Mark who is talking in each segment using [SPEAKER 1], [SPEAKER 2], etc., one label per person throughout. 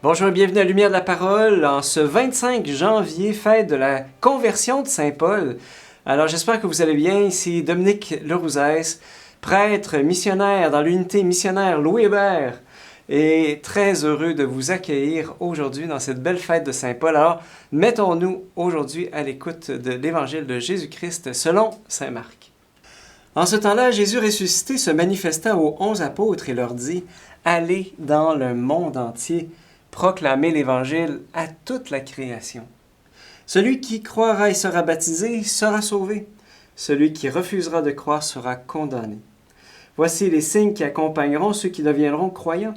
[SPEAKER 1] Bonjour et bienvenue à Lumière de la Parole en ce 25 janvier, fête de la conversion de Saint Paul. Alors j'espère que vous allez bien, ici Dominique Lerouzès, prêtre missionnaire dans l'unité missionnaire Louis Hébert, et très heureux de vous accueillir aujourd'hui dans cette belle fête de Saint Paul. Alors mettons-nous aujourd'hui à l'écoute de l'Évangile de Jésus-Christ selon Saint Marc. En ce temps-là, Jésus ressuscité se manifesta aux 11 apôtres et leur dit « Allez dans le monde entier, proclamer l'Évangile à toute la création. Celui qui croira et sera baptisé sera sauvé. Celui qui refusera de croire sera condamné. Voici les signes qui accompagneront ceux qui deviendront croyants.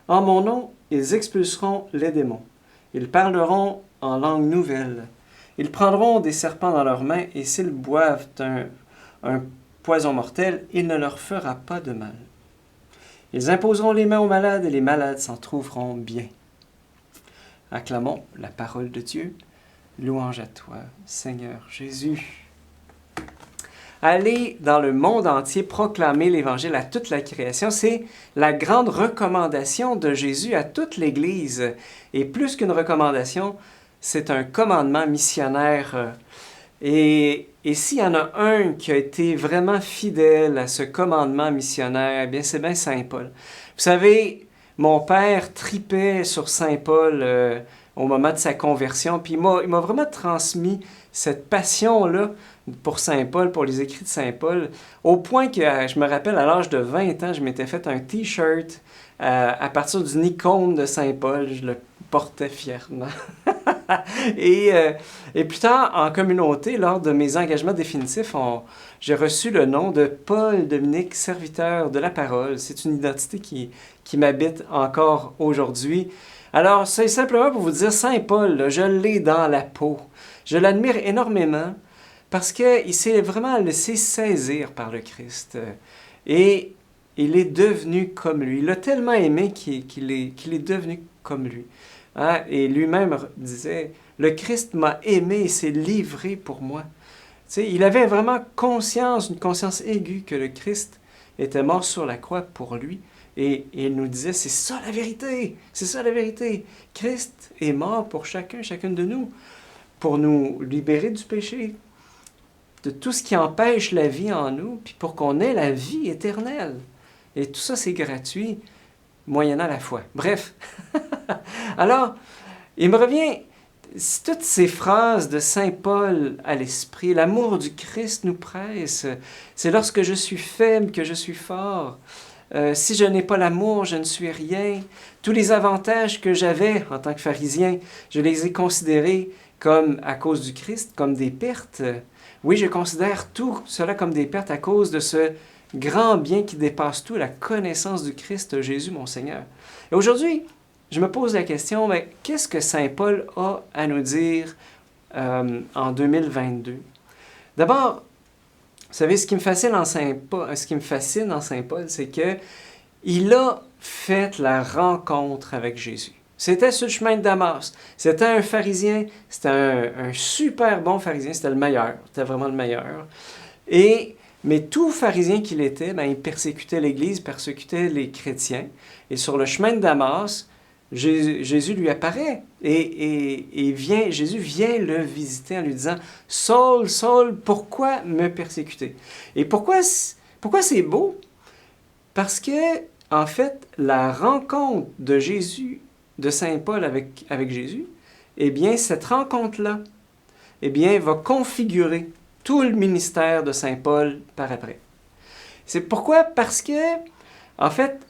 [SPEAKER 1] En mon nom, ils expulseront les démons. Ils parleront en langue nouvelle. Ils prendront des serpents dans leurs mains et s'ils boivent un poison mortel, il ne leur fera pas de mal. Ils imposeront les mains aux malades et les malades s'en trouveront bien. Acclamons la parole de Dieu. Louange à toi, Seigneur Jésus. Aller dans le monde entier proclamer l'Évangile à toute la création, c'est la grande recommandation de Jésus à toute l'Église. Et plus qu'une recommandation, c'est un commandement missionnaire. Et s'il y en a un qui a été vraiment fidèle à ce commandement missionnaire, eh bien c'est bien Saint Paul. Vous savez, mon père tripait sur Saint Paul au moment de sa conversion, puis il m'a vraiment transmis cette passion-là pour Saint Paul, pour les écrits de Saint Paul, au point que, je me rappelle, à l'âge de 20 ans, je m'étais fait un T-shirt à partir d'une icône de Saint Paul. Je le portais fièrement. Et plus tard, en communauté, lors de mes engagements définitifs, j'ai reçu le nom de Paul Dominique, serviteur de la parole. C'est une identité qui m'habite encore aujourd'hui. Alors, c'est simplement pour vous dire, Saint Paul, là, je l'ai dans la peau. Je l'admire énormément parce qu'il s'est vraiment laissé saisir par le Christ. Et il est devenu comme lui. Il l'a tellement aimé qu'il est devenu comme lui. Hein? Et lui-même disait, le Christ m'a aimé et s'est livré pour moi. Tu sais, il avait vraiment une conscience aiguë que le Christ était mort sur la croix pour lui. Et il nous disait, c'est ça la vérité, c'est ça la vérité. Christ est mort pour chacune de nous, pour nous libérer du péché, de tout ce qui empêche la vie en nous, puis pour qu'on ait la vie éternelle. Et tout ça, c'est gratuit, moyennant la foi. Bref. Alors, il me revient toutes ces phrases de Saint Paul à l'esprit. L'amour du Christ nous presse. C'est lorsque je suis faible que je suis fort. Si je n'ai pas l'amour, je ne suis rien. Tous les avantages que j'avais en tant que pharisien, je les ai considérés comme, à cause du Christ, comme des pertes. Oui, je considère tout cela comme des pertes à cause de ce grand bien qui dépasse tout, la connaissance du Christ Jésus, mon Seigneur. Et aujourd'hui, je me pose la question, mais qu'est-ce que Saint Paul a à nous dire en 2022? D'abord, vous savez, ce qui me fascine en Saint Paul, c'est qu'il a fait la rencontre avec Jésus. C'était sur le chemin de Damas. C'était un pharisien, c'était un super bon pharisien, c'était le meilleur, c'était vraiment le meilleur. Mais tout pharisien qu'il était, il persécutait l'Église, persécutait les chrétiens. Et sur le chemin de Damas, Jésus lui apparaît et Jésus vient le visiter en lui disant « Saul, Saul, pourquoi me persécuter? » Et pourquoi c'est beau? Parce que, en fait, la rencontre de Jésus, de Saint Paul avec Jésus, eh bien, cette rencontre-là, eh bien, va configurer tout le ministère de Saint Paul par après. C'est pourquoi? Parce que, en fait,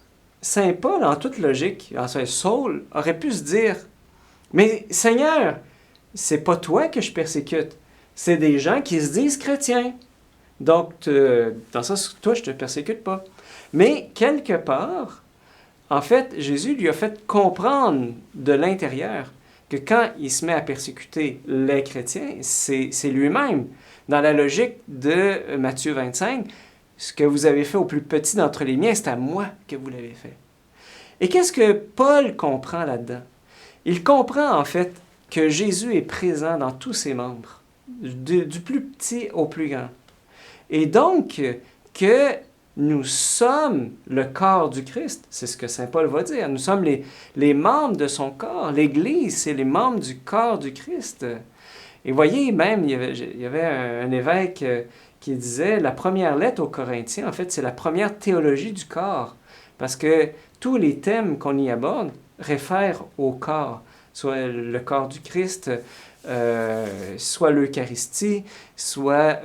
[SPEAKER 1] Saint Paul, en toute logique, Saul aurait pu se dire « Mais Seigneur, c'est pas toi que je persécute, c'est des gens qui se disent chrétiens. Donc, dans ça, toi, je te persécute pas. » Mais, quelque part, en fait, Jésus lui a fait comprendre de l'intérieur que quand il se met à persécuter les chrétiens, c'est lui-même. Dans la logique de Matthieu 25, ce que vous avez fait au plus petit d'entre les miens, c'est à moi que vous l'avez fait. Et qu'est-ce que Paul comprend là-dedans? Il comprend en fait que Jésus est présent dans tous ses membres, du plus petit au plus grand. Et donc, que nous sommes le corps du Christ. C'est ce que saint Paul va dire. Nous sommes les membres de son corps. L'Église, c'est les membres du corps du Christ. Et voyez, même, il y avait un évêque qui disait, la première lettre aux Corinthiens, en fait, c'est la première théologie du corps. Parce que tous les thèmes qu'on y aborde réfèrent au corps, soit le corps du Christ, soit l'Eucharistie, soit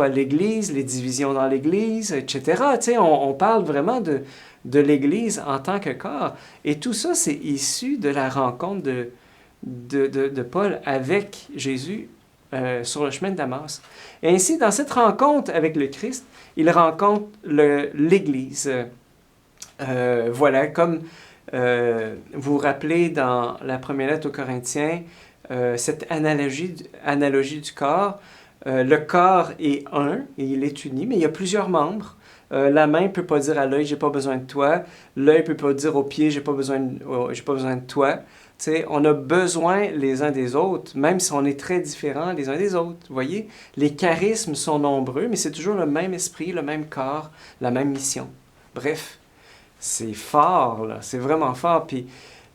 [SPEAKER 1] l'Église, les divisions dans l'Église, etc. Tu sais, on parle vraiment de l'Église en tant que corps. Et tout ça, c'est issu de la rencontre de Paul avec Jésus sur le chemin de Damas. Et ainsi, dans cette rencontre avec le Christ, il rencontre l'Église. Voilà, comme vous vous rappelez dans la première lettre aux Corinthiens, cette analogie du corps. Le corps est un et il est uni, mais il y a plusieurs membres. La main ne peut pas dire à l'œil, j'ai pas besoin de toi. L'œil ne peut pas dire au pied, j'ai pas besoin de toi. Tu sais, on a besoin les uns des autres, même si on est très différents les uns des autres. Vous voyez, les charismes sont nombreux, mais c'est toujours le même esprit, le même corps, la même mission. Bref, c'est fort, là, c'est vraiment fort. Puis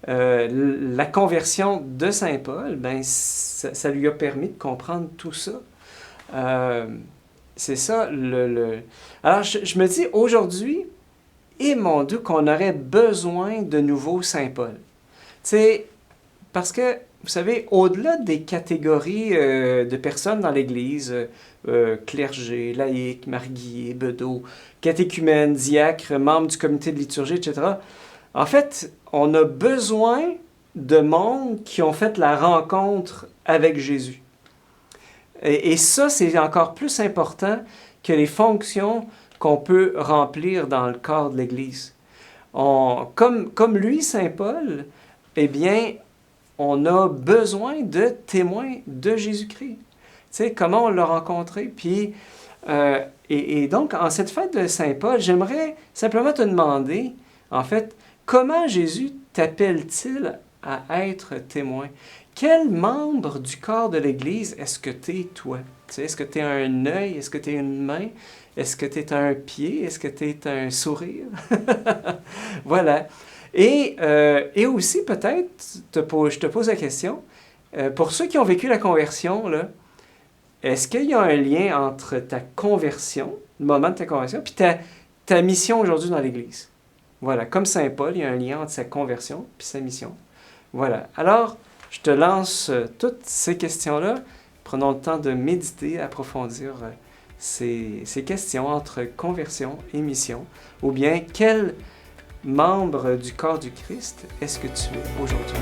[SPEAKER 1] la conversion de saint Paul, ben, ça lui a permis de comprendre tout ça. C'est ça, Alors, je me dis, aujourd'hui, mon Dieu, qu'on aurait besoin de nouveau saint Paul. Tu sais, parce que, vous savez, au-delà des catégories de personnes dans l'Église, clergé, laïcs, marguilliers, bedeaux, catéchumènes, diacres, membres du comité de liturgie, etc., en fait, on a besoin de monde qui ont fait la rencontre avec Jésus. Et ça, c'est encore plus important que les fonctions qu'on peut remplir dans le corps de l'Église. Comme lui, saint Paul, eh bien, on a besoin de témoins de Jésus-Christ. Tu sais, comment on l'a rencontré. Puis, et donc, en cette fête de saint Paul, j'aimerais simplement te demander, en fait, comment Jésus t'appelle-t-il à être témoin? Quel membre du corps de l'Église est-ce que tu es, toi? Tu sais, est-ce que tu es un œil? Est-ce que tu es une main? Est-ce que tu es un pied? Est-ce que tu es un sourire? Voilà. Et aussi, peut-être, je te pose la question, pour ceux qui ont vécu la conversion, là, est-ce qu'il y a un lien entre ta conversion, le moment de ta conversion, puis ta mission aujourd'hui dans l'Église? Voilà, comme saint Paul, il y a un lien entre sa conversion puis sa mission. Voilà. Alors, je te lance toutes ces questions-là. Prenons le temps de méditer, approfondir ces questions entre conversion et mission. Ou bien, quel membre du corps du Christ est-ce que tu es aujourd'hui?